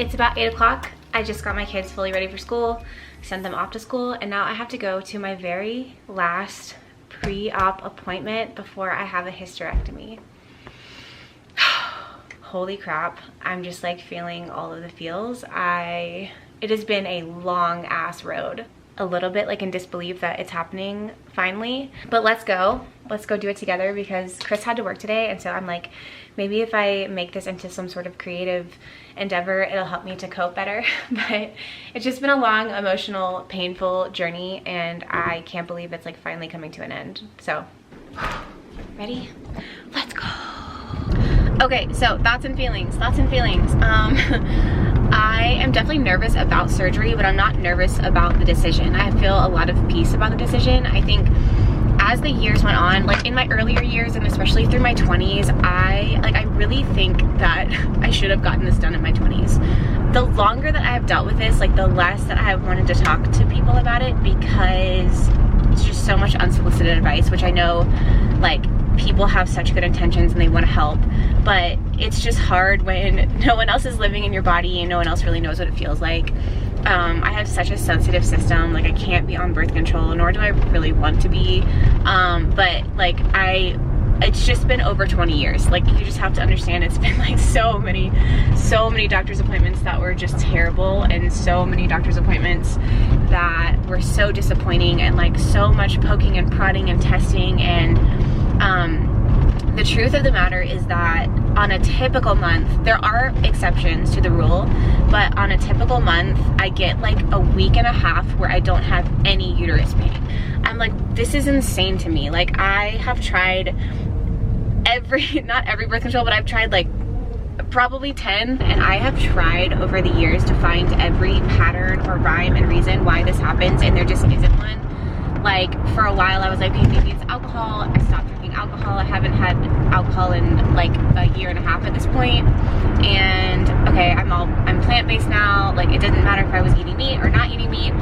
It's about 8 o'clock. I just got my kids fully ready for school, sent them off to school, and now I have to go to my very last pre-op appointment before I have a hysterectomy. Holy crap, I'm just like feeling all of the feels. It has been a long ass road. A little bit like in disbelief that it's happening finally, but let's go do it together because Chris had to work today, and so I'm like, maybe if I make this into some sort of creative endeavor, it'll help me to cope better. But it's just been a long, emotional, painful journey, and I can't believe it's like finally coming to an end. So ready? Let's go. Okay, so thoughts and feelings. I am definitely nervous about surgery, but I'm not nervous about the decision. I feel a lot of peace about the decision. I think as the years went on, like in my earlier years and especially through my 20s, I really think that I should have gotten this done in my 20s. The longer that I have dealt with this, like the less that I have wanted to talk to people about it, because it's just so much unsolicited advice, which I know like people have such good intentions and they want to help, but it's just hard when no one else is living in your body and no one else really knows what it feels like. I have such a sensitive system, like I can't be on birth control, nor do I really want to be, but like it's just been over 20 years. Like you just have to understand, it's been like so many doctor's appointments that were just terrible, and so many doctor's appointments that were so disappointing, and like so much poking and prodding and testing. And the truth of the matter is that on a typical month, there are exceptions to the rule, but on a typical month, I get like a week and a half where I don't have any uterus pain. I'm like, this is insane to me. Like I have tried not every birth control, but I've tried like probably 10, and I have tried over the years to find every pattern or rhyme and reason why this happens, and there just isn't one. Like for a while I was like, okay, maybe it's alcohol. I stopped drinking alcohol. I haven't had alcohol in like a year and a half at this point. And okay, I'm plant-based now. Like it doesn't matter if I was eating meat or not eating meat.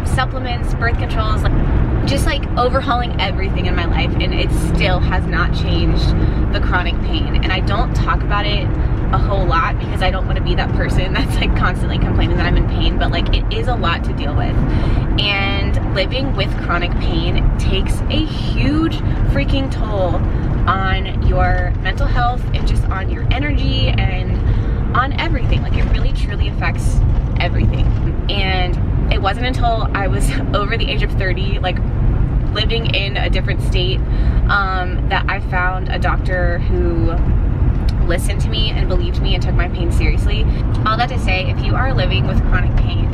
Supplements, birth controls, like just like overhauling everything in my life, and it still has not changed the chronic pain. And I don't talk about it a whole lot because I don't want to be that person that's like constantly complaining that I'm in pain, but like it is a lot to deal with. And living with chronic pain takes a huge freaking toll on your mental health and just on your energy and on everything. Like it really truly affects everything. And it wasn't until I was over the age of 30, like living in a different state, that I found a doctor who listened to me and believed me and took my pain seriously. All that to say, if you are living with chronic pain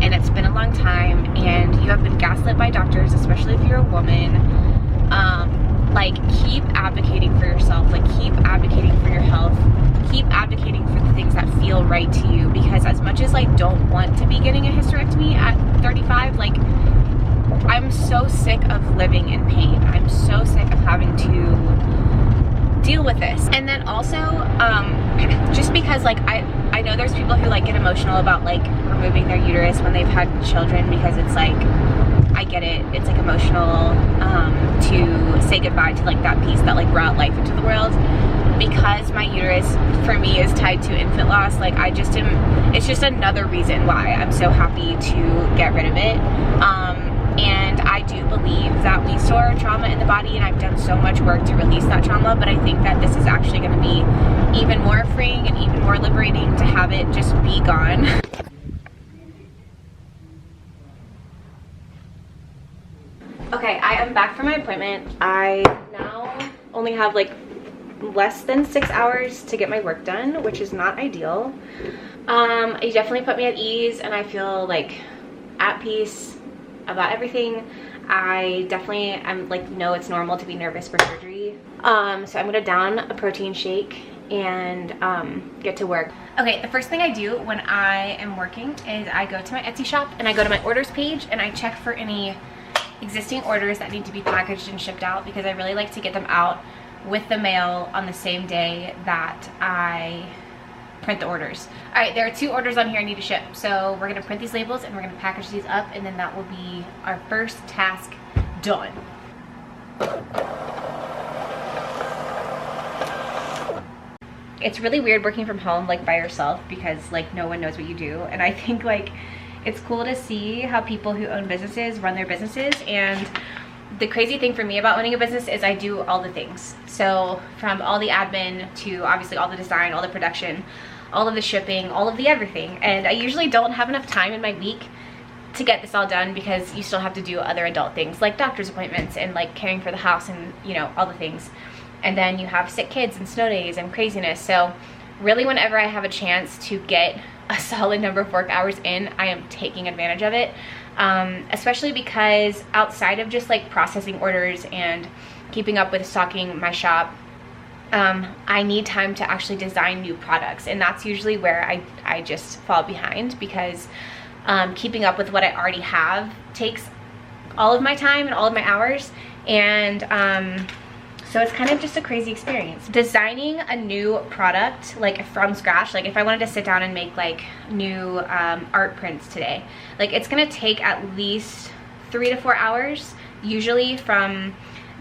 and it's been a long time and you have been gaslit by doctors, especially if you're a woman, like keep advocating for yourself, like keep advocating for your health, keep advocating for the things that feel right to you, because as much as I don't want to be getting a hysterectomy at 35, like I'm so sick of living in pain. I'm so sick of having to deal with this. And then also, just because like I know there's people who like get emotional about like removing their uterus when they've had children, because it's like, I get it, it's like emotional to say goodbye to like that piece that like brought life into the world. Because my uterus for me is tied to infant loss, like I just am, it's just another reason why I'm so happy to get rid of it. And I do believe that we store trauma in the body, and I've done so much work to release that trauma, but I think that this is actually going to be even more freeing and even more liberating to have it just be gone. Okay, I am back from my appointment. I now only have like less than 6 hours to get my work done, which is not ideal. It definitely put me at ease, and I feel like at peace about everything. I definitely am like, know it's normal to be nervous for surgery. So I'm gonna down a protein shake and get to work. Okay, the first thing I do when I am working is I go to my Etsy shop and I go to my orders page and I check for any existing orders that need to be packaged and shipped out, because I really like to get them out with the mail on the same day that I print the orders. All right, there are 2 orders on here I need to ship. So we're gonna print these labels and we're gonna package these up, and then that will be our first task done. it's really weird working from home like by yourself, because like no one knows what you do. And I think like it's cool to see how people who own businesses run their businesses. And the crazy thing for me about owning a business is I do all the things. So from all the admin to obviously all the design, all the production, all of the shipping, all of the everything. And I usually don't have enough time in my week to get this all done, because you still have to do other adult things like doctor's appointments and like caring for the house and, you know, all the things. And then you have sick kids and snow days and craziness. So really whenever I have a chance to get a solid number of work hours in, I am taking advantage of it. Especially because outside of just like processing orders and keeping up with stocking my shop, I need time to actually design new products. And that's usually where I just fall behind, because keeping up with what I already have takes all of my time and all of my hours. And so it's kind of just a crazy experience. Designing a new product like from scratch, like if I wanted to sit down and make like new art prints today, like it's gonna take at least 3 to 4 hours, usually from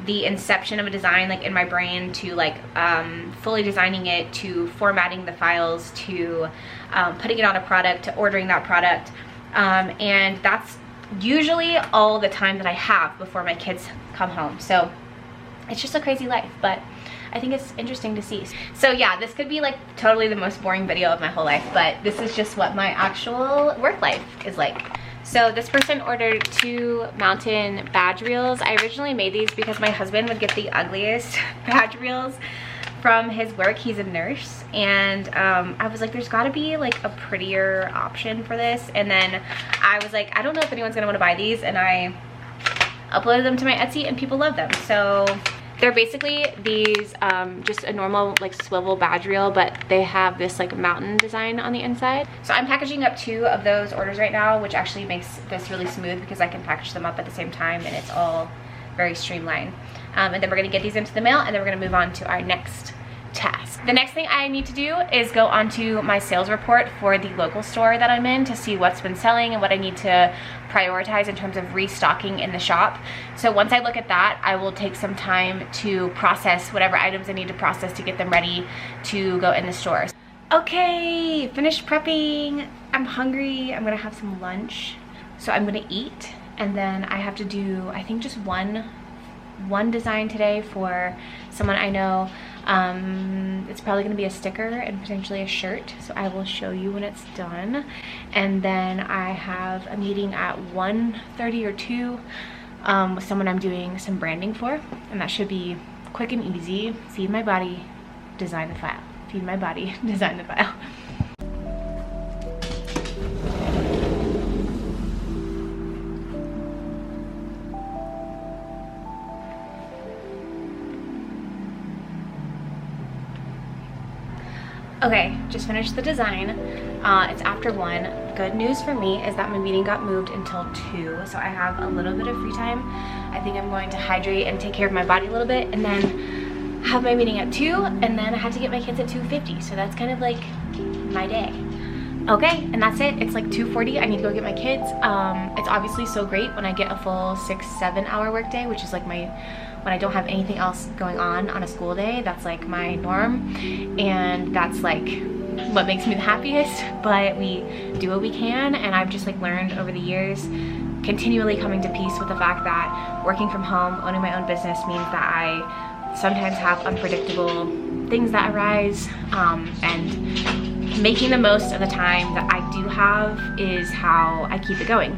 the inception of a design like in my brain to like fully designing it, to formatting the files, to putting it on a product, to ordering that product. And that's usually all the time that I have before my kids come home. So it's just a crazy life, but I think it's interesting to see. So yeah, this could be like totally the most boring video of my whole life, but this is just what my actual work life is like. So this person ordered 2 mountain badge reels. I originally made these because my husband would get the ugliest badge reels from his work. He's a nurse, and I was like, there's gotta be like a prettier option for this. And then I was like, I don't know if anyone's gonna wanna buy these, and I uploaded them to my Etsy and people love them. So they're basically these just a normal like swivel badge reel, but they have this like mountain design on the inside. So I'm packaging up 2 of those orders right now, which actually makes this really smooth because I can package them up at the same time and it's all very streamlined. And then we're gonna get these into the mail, and then we're gonna move on to our next task. The next thing I need to do is go onto my sales report for the local store that I'm in to see what's been selling and what I need to prioritize in terms of restocking in the shop. So once I look at that, I will take some time to process whatever items I need to process to get them ready to go in the stores. Okay, finished prepping. I'm hungry. I'm gonna have some lunch. So I'm gonna eat, and then I have to do, I think, just one design today for someone I know. It's probably gonna be a sticker and potentially a shirt, so I will show you when it's done. And then I have a meeting at 1:30 or 2 with someone I'm doing some branding for, and that should be quick and easy. Feed my body, design the file. Feed my body, design the file. Okay, just finished the design. It's after 1. Good news for me is that my meeting got moved until 2, so I have a little bit of free time. I think I'm going to hydrate and take care of my body a little bit, and then have my meeting at 2, and then I had to get my kids at 2:50, so that's kind of like my day. Okay, and that's it. It's like 2:40. I need to go get my kids. It's obviously so great when I get a full 6-7 hour workday, which is like when I don't have anything else going on a school day. That's like my norm, and that's like what makes me the happiest. But we do what we can, and I've just like learned over the years, continually coming to peace with the fact that working from home, owning my own business, means that I sometimes have unpredictable things that arise, and making the most of the time that I do have is how I keep it going.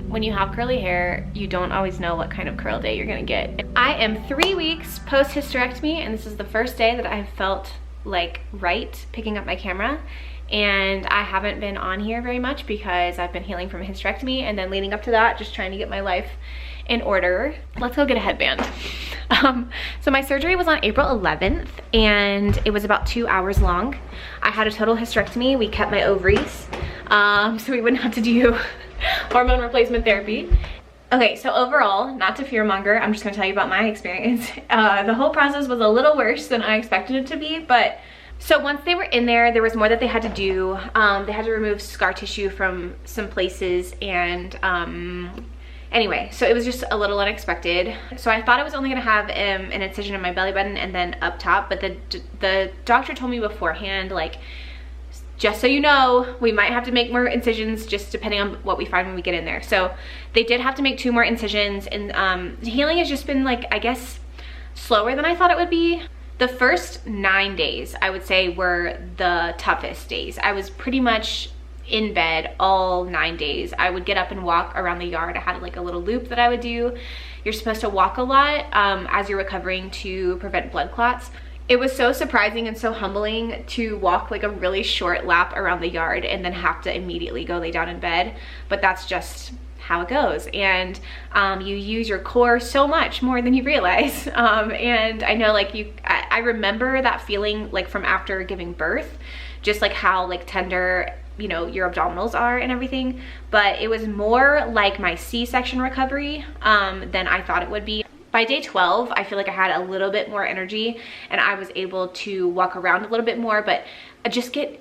When you have curly hair, you don't always know what kind of curl day you're gonna get. I am 3 weeks post hysterectomy, and this is the first day that I've felt like right picking up my camera. And I haven't been on here very much because I've been healing from a hysterectomy, and then leading up to that, just trying to get my life in order. Let's go get a headband. So my surgery was on April 11th, and it was about 2 hours long. I had a total hysterectomy. We kept my ovaries, so we wouldn't have to do hormone replacement therapy. Okay, so overall, not to fearmonger, I'm just gonna tell you about my experience. The whole process was a little worse than I expected it to be, but so once they were in there was more that they had to do. They had to remove scar tissue from some places, and Anyway, so it was just a little unexpected. So I thought I was only gonna have an incision in my belly button and then up top, but the doctor told me beforehand, like, just so you know, we might have to make more incisions just depending on what we find when we get in there. So they did have to make 2 more incisions, and the healing has just been, like, I guess, slower than I thought it would be. The first 9 days, I would say, were the toughest days. I was pretty much in bed all 9 days. I would get up and walk around the yard. I had like a little loop that I would do. You're supposed to walk a lot as you're recovering to prevent blood clots. It was so surprising and so humbling to walk like a really short lap around the yard and then have to immediately go lay down in bed, but that's just how it goes. And you use your core so much more than you realize. And I know, like, I remember that feeling, like, from after giving birth, just like how like tender, you know, your abdominals are and everything, but it was more like my C-section recovery than I thought it would be. By day 12, I feel like I had a little bit more energy and I was able to walk around a little bit more, but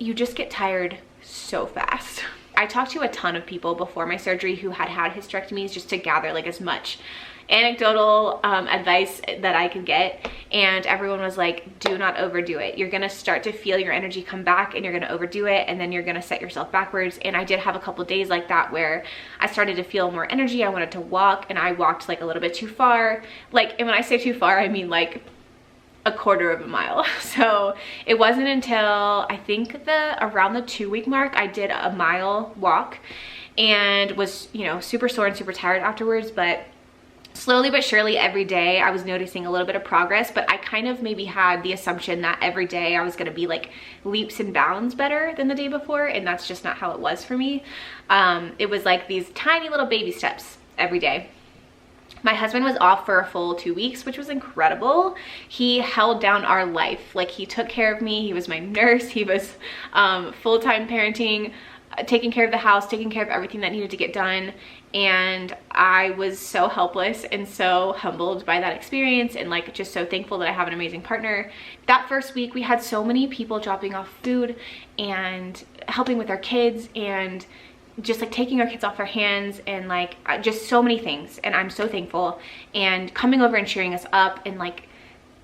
you just get tired so fast. I talked to a ton of people before my surgery who had hysterectomies just to gather like as much anecdotal advice that I could get, and everyone was like, do not overdo it. You're gonna start to feel your energy come back and you're gonna overdo it, and then you're gonna set yourself backwards. And I did have a couple days like that where I started to feel more energy. I wanted to walk and I walked like a little bit too far. Like, and when I say too far, I mean like a quarter of a mile. So it wasn't until I think around the 2-week mark I did a mile walk and was, you know, super sore and super tired afterwards. But slowly but surely every day I was noticing a little bit of progress, but I kind of maybe had the assumption that every day I was gonna be like leaps and bounds better than the day before, and that's just not how it was for me. It was like these tiny little baby steps every day. My husband was off for a full 2 weeks, which was incredible. He held down our life. Like, he took care of me. He was my nurse. He was full-time parenting, taking care of the house, taking care of everything that needed to get done. And I was so helpless and so humbled by that experience, and like just so thankful that I have an amazing partner. That first week we had so many people dropping off food and helping with our kids and just like taking our kids off our hands and like just so many things, and I'm so thankful. And coming over and cheering us up and like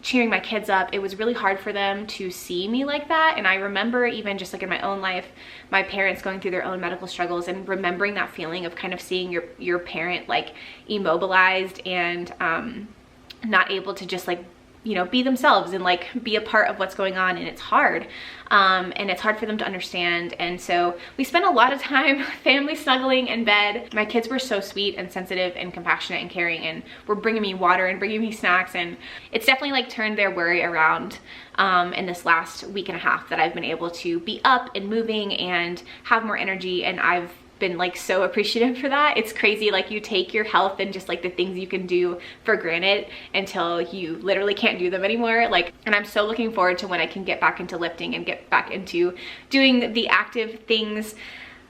cheering my kids up, it was really hard for them to see me like that. And I remember even just like in my own life, my parents going through their own medical struggles and remembering that feeling of kind of seeing your parent like immobilized and not able to just like, you know, be themselves and like be a part of what's going on. And it's hard. And it's hard for them to understand. And so we spent a lot of time family snuggling in bed. My kids were so sweet and sensitive and compassionate and caring, and were bringing me water and bringing me snacks. And it's definitely like turned their worry around in this last week and a half that I've been able to be up and moving and have more energy. And I've been like so appreciative for that. It's crazy, like you take your health and just like the things you can do for granted until you literally can't do them anymore. Like, and I'm so looking forward to when I can get back into lifting and get back into doing the active things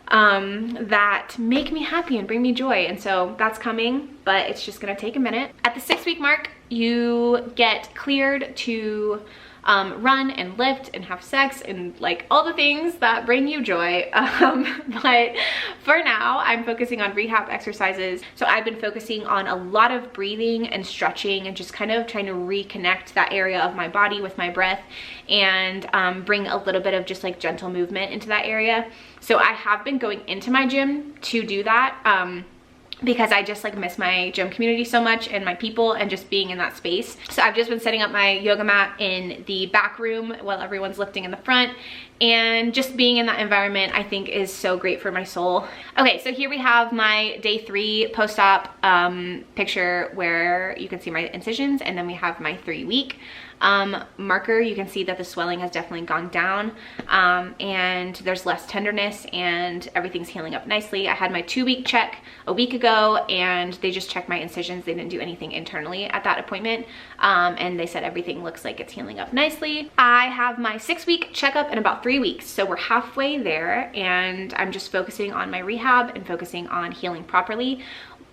that make me happy and bring me joy. And so that's coming, but it's just gonna take a minute. At the 6-week mark, you get cleared to run and lift and have sex and like all the things that bring you joy. But for now, I'm focusing on rehab exercises. So I've been focusing on a lot of breathing and stretching and just kind of trying to reconnect that area of my body with my breath and bring a little bit of just like gentle movement into that area. So I have been going into my gym to do that. Because I just like miss my gym community so much and my people and just being in that space. So I've just been setting up my yoga mat in the back room while everyone's lifting in the front, and just being in that environment I think is so great for my soul. Okay, so here we have my day 3 post-op picture where you can see my incisions, and then we have my 3-week marker. You can see that the swelling has definitely gone down, and there's less tenderness and everything's healing up nicely. I had my 2-week check a week ago and they just checked my incisions. They didn't do anything internally at that appointment, and they said everything looks like it's healing up nicely. I have my 6-week checkup in about 3 weeks, so we're halfway there, and I'm just focusing on my rehab and focusing on healing properly.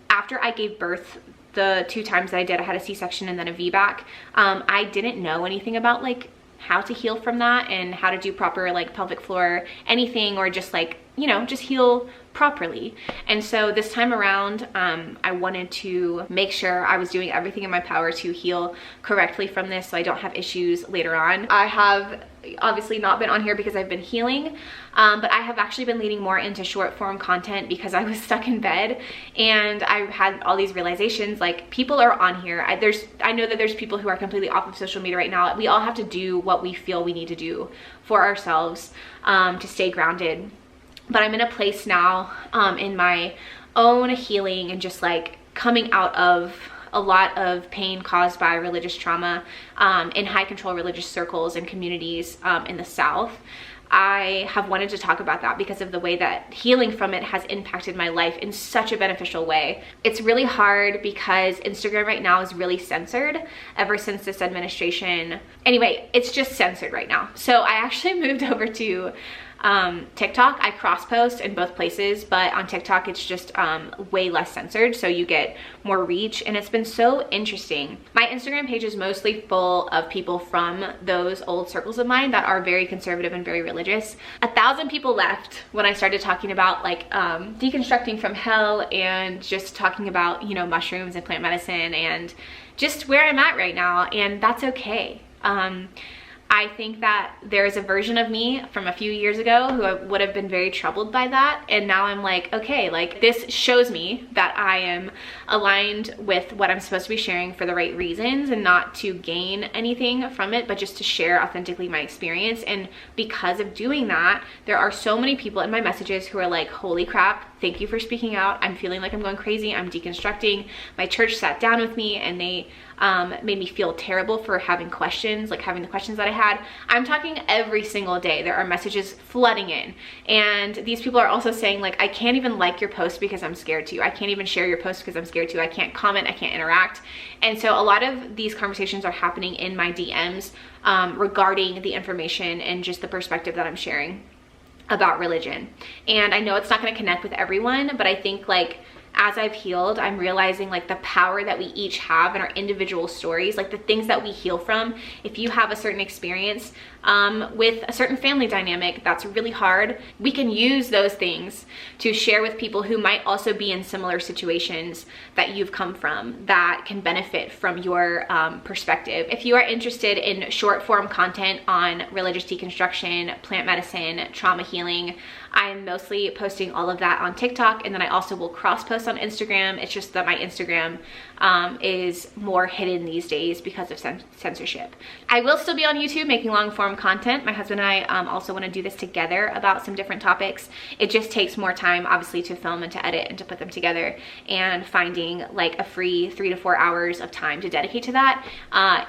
After I gave birth, the 2 times that I did, I had a C-section and then a VBAC. I didn't know anything about like how to heal from that and how to do proper like pelvic floor anything, or just like, you know, just heal properly. And so this time around, I wanted to make sure I was doing everything in my power to heal correctly from this so I don't have issues later on. I have obviously not been on here because I've been healing, but I have actually been leaning more into short form content because I was stuck in bed and I had all these realizations, like people are on here. I know that there's people who are completely off of social media right now. We all have to do what we feel we need to do for ourselves to stay grounded. But I'm in a place now in my own healing and just like coming out of a lot of pain caused by religious trauma in high control religious circles and communities in the South. I have wanted to talk about that because of the way that healing from it has impacted my life in such a beneficial way. It's really hard because Instagram right now is really censored ever since this administration. Anyway, it's just censored right now. So I actually moved over to TikTok. I cross post in both places, but on TikTok it's just way less censored, so you get more reach, and it's been so interesting. My Instagram page is mostly full of people from those old circles of mine that are very conservative and very religious. 1,000 people left when I started talking about like deconstructing from hell and just talking about, you know, mushrooms and plant medicine and just where I'm at right now, and that's okay. I think that there's a version of me from a few years ago who would have been very troubled by that, and now I'm like, okay, like this shows me that I am aligned with what I'm supposed to be sharing for the right reasons and not to gain anything from it, but just to share authentically my experience. And because of doing that, there are so many people in my messages who are like, holy crap, thank you for speaking out. I'm feeling like I'm going crazy. I'm deconstructing. My church sat down with me and they made me feel terrible for having questions, like having the questions that I had. I'm talking every single day. There are messages flooding in. And these people are also saying like, I can't even like your post because I'm scared to. I can't even share your post because I'm scared to. I can't comment, I can't interact. And so a lot of these conversations are happening in my DMs regarding the information and just the perspective that I'm sharing about religion. And I know it's not going to connect with everyone, but I think like as I've healed, I'm realizing like the power that we each have in our individual stories, like the things that we heal from. If you have a certain experience with a certain family dynamic that's really hard, we can use those things to share with people who might also be in similar situations that you've come from that can benefit from your perspective. If you are interested in short form content on religious deconstruction, plant medicine, trauma healing, I'm mostly posting all of that on TikTok, and then I also will cross post on Instagram. It's just that my Instagram is more hidden these days because of censorship. I will still be on YouTube making long form content. My husband and I also want to do this together about some different topics. It just takes more time obviously to film and to edit and to put them together, and finding like a free 3 to 4 hours of time to dedicate to that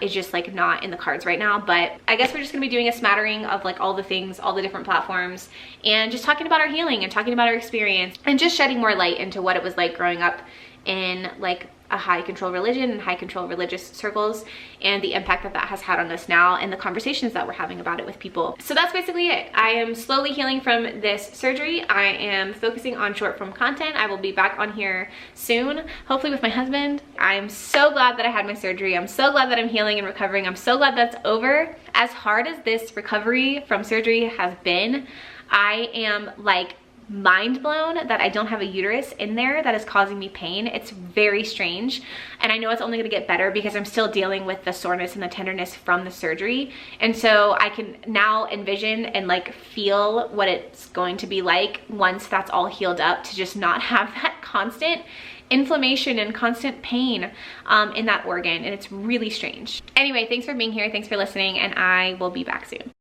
is just like not in the cards right now. But I guess we're just gonna be doing a smattering of like all the things, all the different platforms, and just talking about our healing and talking about our experience and just shedding more light into what it was like growing up in like a high control religion and high control religious circles, and the impact that that has had on us now and the conversations that we're having about it with people. So that's basically it. I am slowly healing from this surgery. I am focusing on short form content. I will be back on here soon, hopefully with my husband. I'm so glad that I had my surgery. I'm so glad that I'm healing and recovering. I'm so glad that's over. As hard as this recovery from surgery has been, I am like mind blown that I don't have a uterus in there that is causing me pain. It's very strange, and I know it's only going to get better because I'm still dealing with the soreness and the tenderness from the surgery. And so I can now envision and like feel what it's going to be like once that's all healed up, to just not have that constant inflammation and constant pain in that organ. And it's really strange. Anyway, thanks for being here, thanks for listening, and I will be back soon.